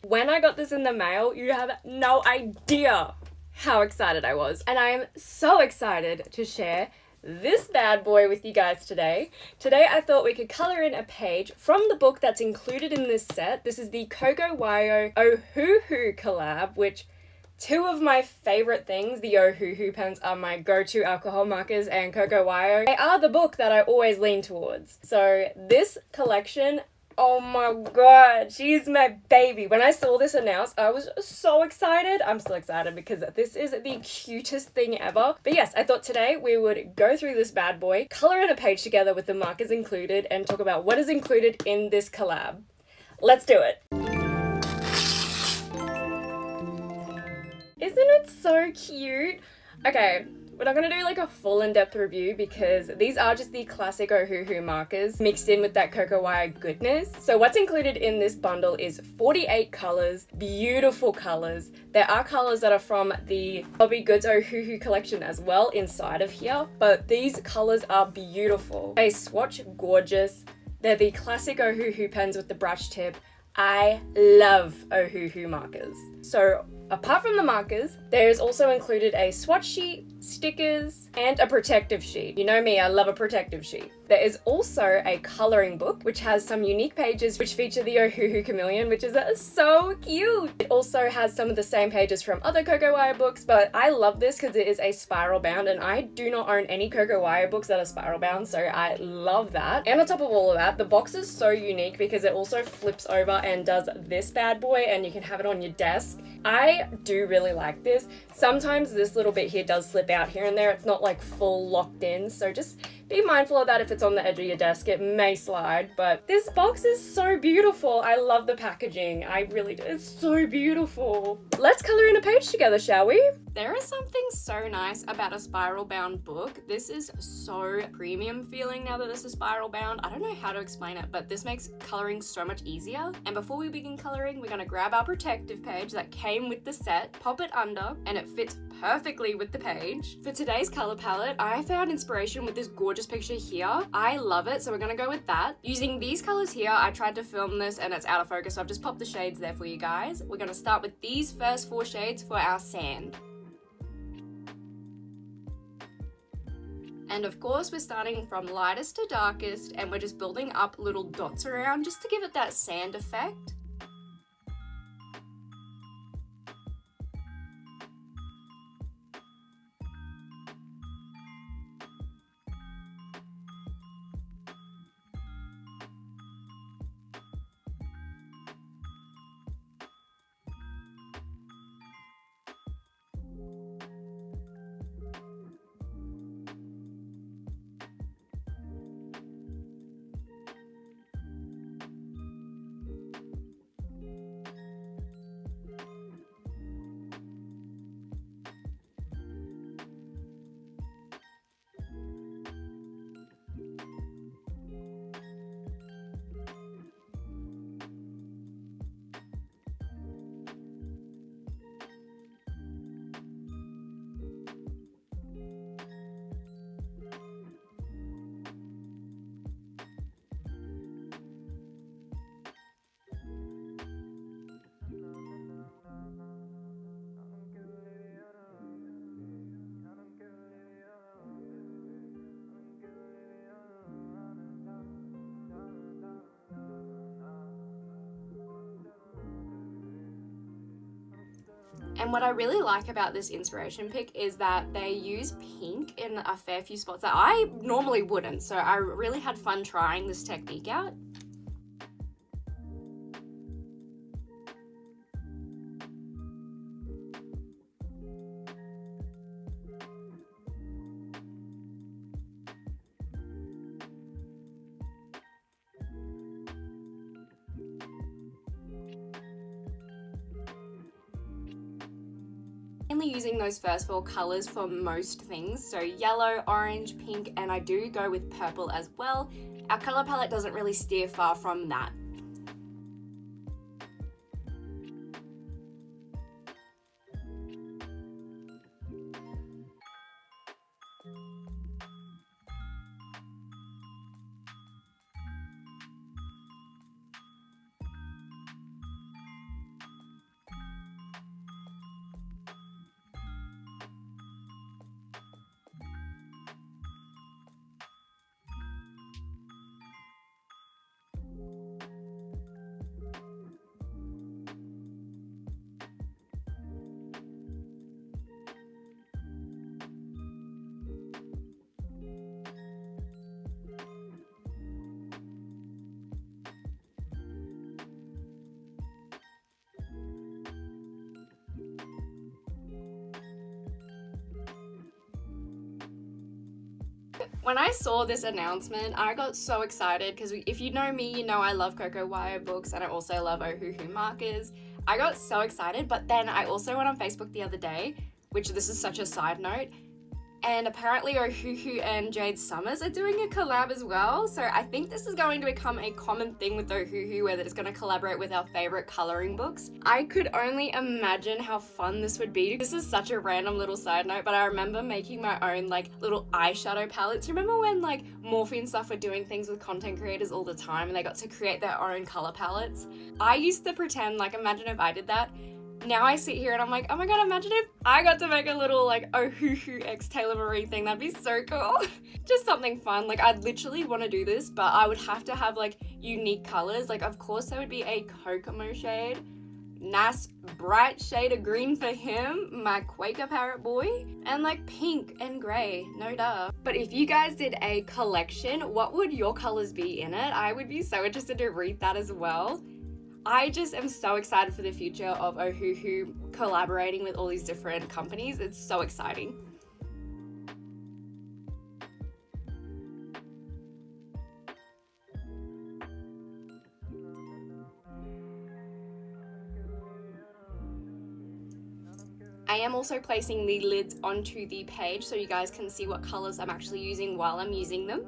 When I got this in the mail, you have no idea how excited I was. And I am so excited to share this bad boy with you guys today. Today I thought we could color in a page from the book that's included in this set. This is the Coco Wyo Ohuhu collab, which two of my favorite things, the Ohuhu pens, are my go-to alcohol markers, and Coco Wyo, they are the book that I always lean towards. So this collection, oh my god, she's my baby. When I saw this announced, I was so excited. I'm still excited because this is the cutest thing ever. But yes, I thought today we would go through this bad boy, color in a page together with the markers included, and talk about what is included in this collab. Let's do it. Isn't it so cute? Okay, we're not gonna do like a full in-depth review because these are just the classic Ohuhu markers mixed in with that Coco Wyo goodness. So what's included in this bundle is 48 colors, beautiful colors. There are colors that are from the Bobby Goods Ohuhu collection as well inside of here, but these colors are beautiful. They swatch gorgeous. They're the classic Ohuhu pens with the brush tip. I love Ohuhu markers. So apart from the markers, there is also included a swatch sheet, stickers, and a protective sheet. You know me, I love a protective sheet. There is also a coloring book, which has some unique pages which feature the Ohuhu chameleon, which is so cute. It also has some of the same pages from other Coco Wyo books, but I love this because it is a spiral bound, and I do not own any Coco Wyo books that are spiral bound, so I love that. And on top of all of that, the box is so unique because it also flips over and does this bad boy, and you can have it on your desk. I do really like this. Sometimes this little bit here does slip out here and there. It's not like full locked in, so just be mindful of that. If it's on the edge of your desk, it may slide, but this box is so beautiful. I love the packaging. I really do. It's so beautiful. Let's color in a page together, shall we? There is something so nice about a spiral bound book. This is so premium feeling now that this is spiral bound. I don't know how to explain it, but this makes coloring so much easier. And before we begin coloring, we're gonna grab our protective page that came with the set, pop it under, and it fits perfectly with the page. For today's color palette, I found inspiration with this gorgeous picture here. I love it, so we're gonna go with that. Using these colors here, I tried to film this and it's out of focus, so I've just popped the shades there for you guys. We're gonna start with these first 4 shades for our sand. And of course, we're starting from lightest to darkest, and we're just building up little dots around just to give it that sand effect. And what I really like about this inspiration pick is that they use pink in a fair few spots that I normally wouldn't. So I really had fun trying this technique out. Mainly using those first 4 colors for most things, so yellow, orange, pink, and I do go with purple as well. Our color palette doesn't really steer far from that. When I saw this announcement, I got so excited because if you know me, you know I love Coco Wyo books and I also love Ohuhu markers. I got so excited, but then I also went on Facebook the other day, which this is such a side note, and apparently Ohuhu and Jade Summers are doing a collab as well. So I think this is going to become a common thing with Ohuhu, where it's going to collaborate with our favorite coloring books. I could only imagine how fun this would be. This is such a random little side note, but I remember making my own like little eyeshadow palettes. Remember when like Morphe and stuff were doing things with content creators all the time and they got to create their own color palettes? I used to pretend like, imagine if I did that. Now I sit here and I'm like, oh my god, imagine if I got to make a little like Ohuhu x Taylor Marie thing. That'd be so cool. Just something fun. Like, I'd literally want to do this, but I would have to have like unique colors. Like, of course there would be a Kokomo shade, nice bright shade of green for him, my Quaker parrot boy, and like pink and grey, no duh. But if you guys did a collection, what would your colors be in it? I would be so interested to read that as well. I just am so excited for the future of Ohuhu collaborating with all these different companies. It's so exciting. I am also placing the lids onto the page so you guys can see what colors I'm actually using while I'm using them.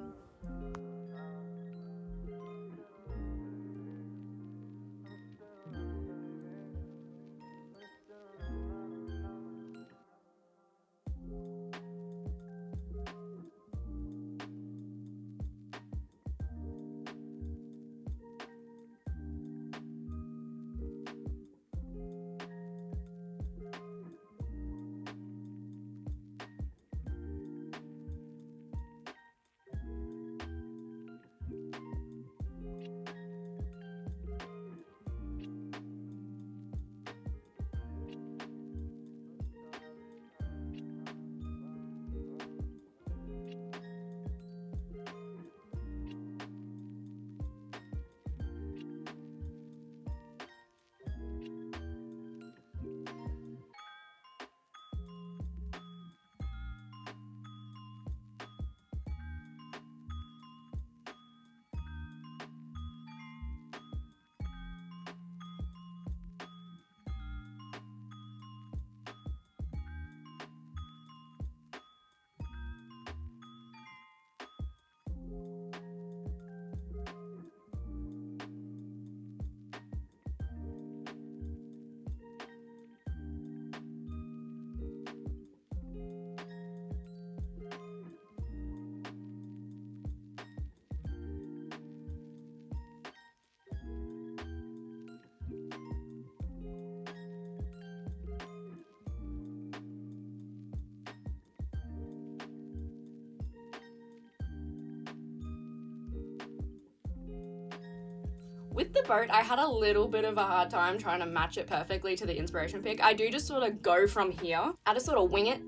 With the boat, I had a little bit of a hard time trying to match it perfectly to the inspiration pic. I do just sort of go from here. I just sort of wing it,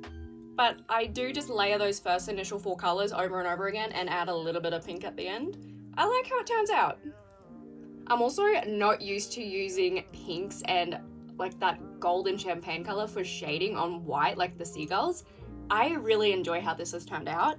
but I do just layer those first initial 4 colors over and over again and add a little bit of pink at the end. I like how it turns out. I'm also not used to using pinks and like that golden champagne color for shading on white like the seagulls. I really enjoy how this has turned out.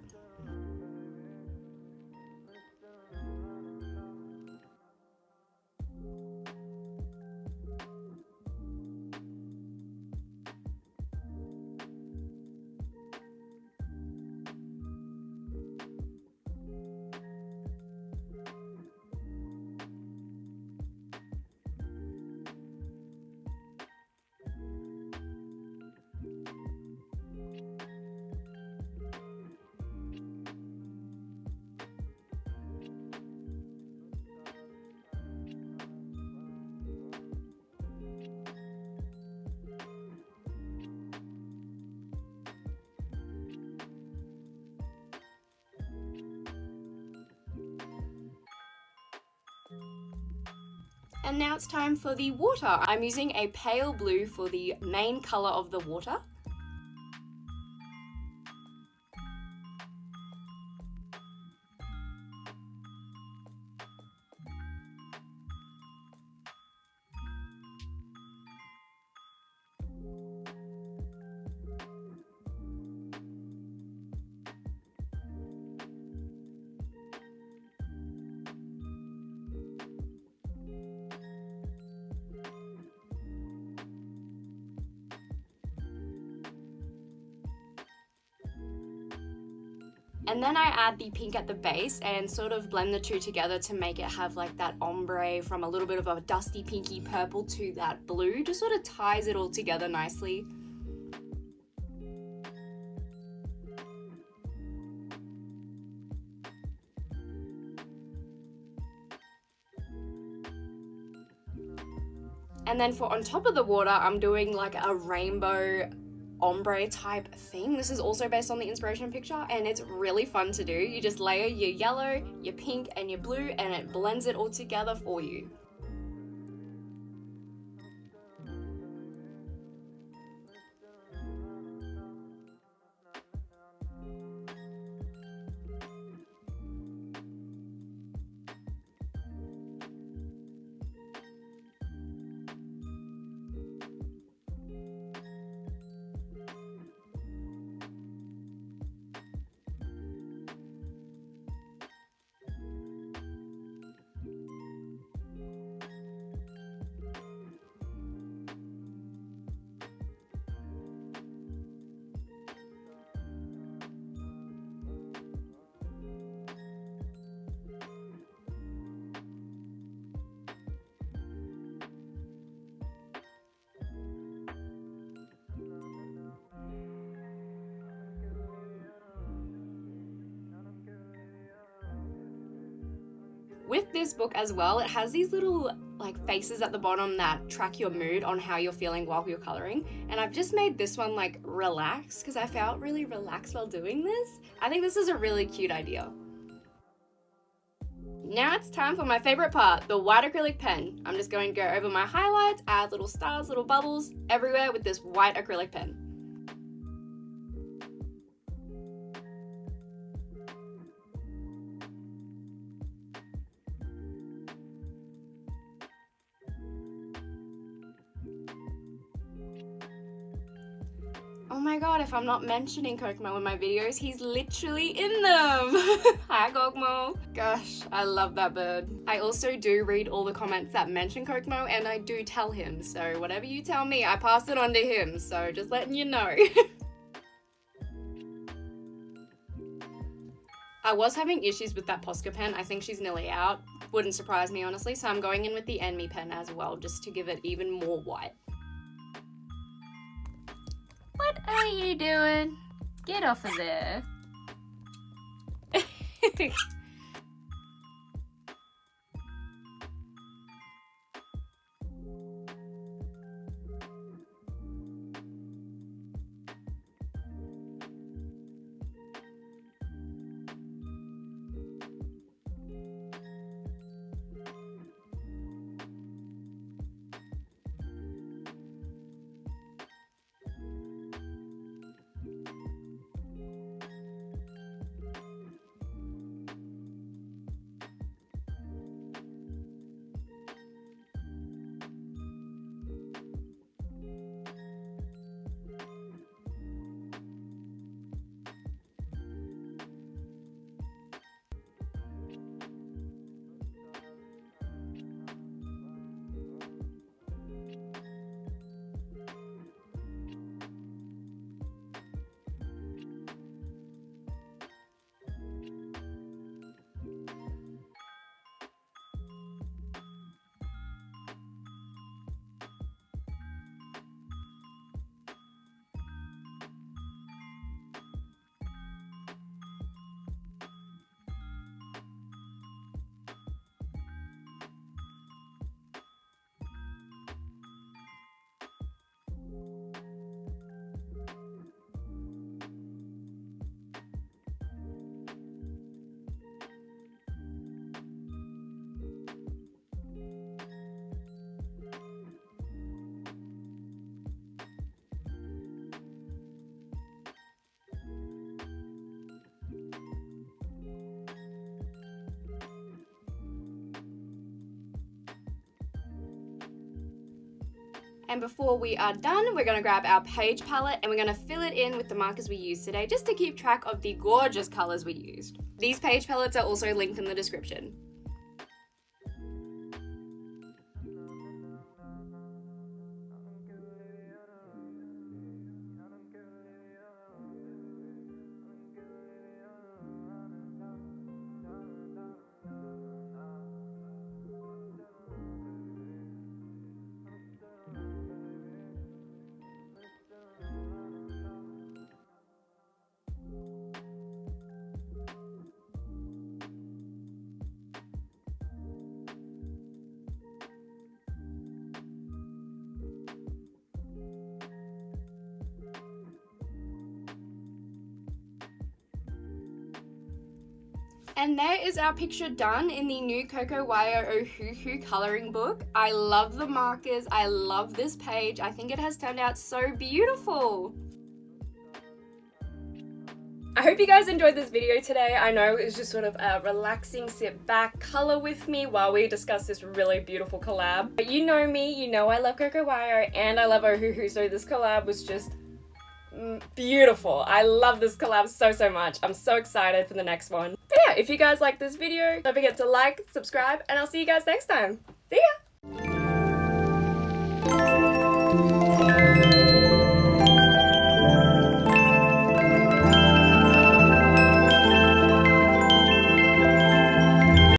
And now it's time for the water. I'm using a pale blue for the main color of the water. And then I add the pink at the base and sort of blend the two together to make it have like that ombre from a little bit of a dusty pinky purple to that blue. Just sort of ties it all together nicely. And then for on top of the water, I'm doing like a rainbow ombre type thing. This is also based on the inspiration picture and it's really fun to do. You just layer your yellow, your pink and your blue and it blends it all together for you. With this book as well, it has these little like faces at the bottom that track your mood on how you're feeling while you're coloring. And I've just made this one like relax because I felt really relaxed while doing this. I think this is a really cute idea. Now it's time for my favorite part, the white acrylic pen. I'm just going to go over my highlights, add little stars, little bubbles everywhere with this white acrylic pen. Oh my god, if I'm not mentioning Kokomo in my videos, he's literally in them! Hi Kokomo! Gosh, I love that bird. I also do read all the comments that mention Kokomo and I do tell him, so whatever you tell me, I pass it on to him, so just letting you know. I was having issues with that Posca pen, I think she's nearly out. Wouldn't surprise me honestly, so I'm going in with the Enmi pen as well, just to give it even more white. What are you doing? Get off of there. And before we are done, we're going to grab our page palette and we're going to fill it in with the markers we used today just to keep track of the gorgeous colors we used. These page palettes are also linked in the description. And there is our picture done in the new Coco Wyo Ohuhu colouring book. I love the markers, I love this page, I think it has turned out so beautiful. I hope you guys enjoyed this video today. I know it was just sort of a relaxing sit back, colour with me while we discuss this really beautiful collab. But you know me, you know I love Coco Wyo and I love Ohuhu, so this collab was just beautiful. I love this collab so much. I'm so excited for the next one. But yeah, if you guys like this video, don't forget to like, subscribe, and I'll see you guys next time. See ya!